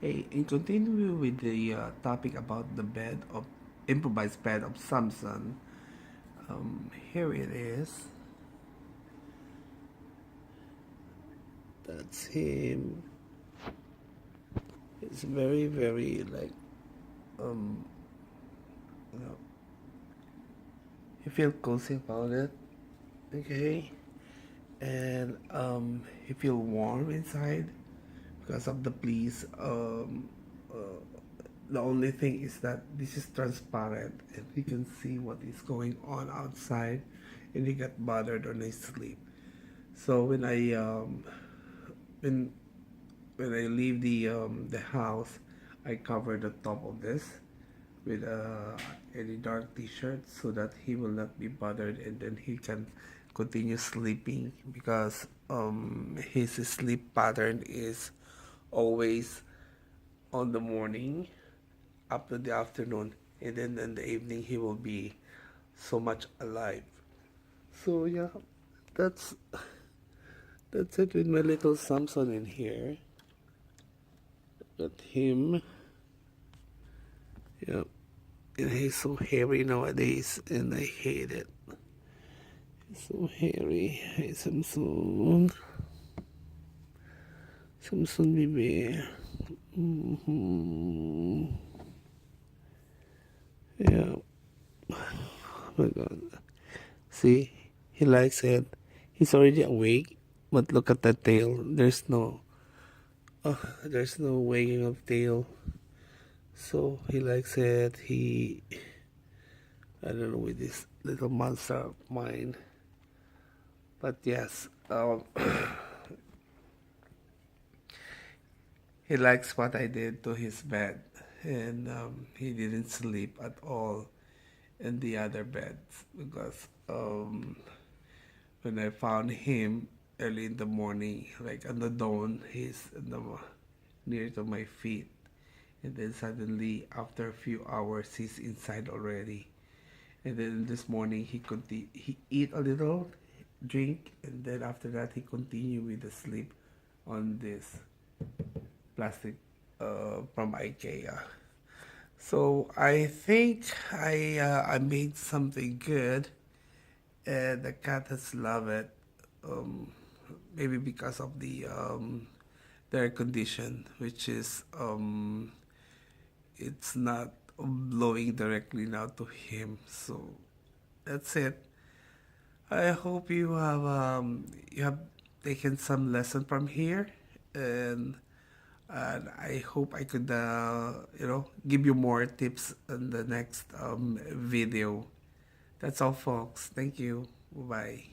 Hey, in continue with the topic about the bed of improvised bed of Samson, here it is. That's him. It's very, very like, um, you know, you feel cozy about it, okay? And you feel warm inside because of the police. The only thing is that this is transparent and you can see what is going on outside, and you get bothered on his sleep. So when when I leave the house, I cover the top of this with any dark t-shirt so that he will not be bothered, and then he can continue sleeping because his sleep pattern is always on the morning up to the afternoon, and then in the evening he will be so much alive. So yeah, that's that's it with my little Samson in here. Got him. Yeah. And he's so hairy nowadays, and I hate it. He's so hairy. Hey, Samson. Samson, baby. Mm-hmm. Yeah. Oh my God. See, he likes it. He's already awake, but look at that tail. There's no wagging of tail. So he likes it. I don't know, with this little monster of mine. But yes, he likes what I did to his bed, and he didn't sleep at all in the other beds because when I found him early in the morning, like on the dawn, he's near to my feet, and then suddenly after a few hours, he's inside already. And then this morning he eat a little, drink, and then after that he continue with the sleep on this plastic from IKEA. So I think I made something good, and the cat has loved it. Um, Maybe because of the air condition, which is it's not blowing directly now to him. So that's it. I hope you have taken some lesson from here, and I hope I could give you more tips in the next video. That's all, folks. Thank you. Bye.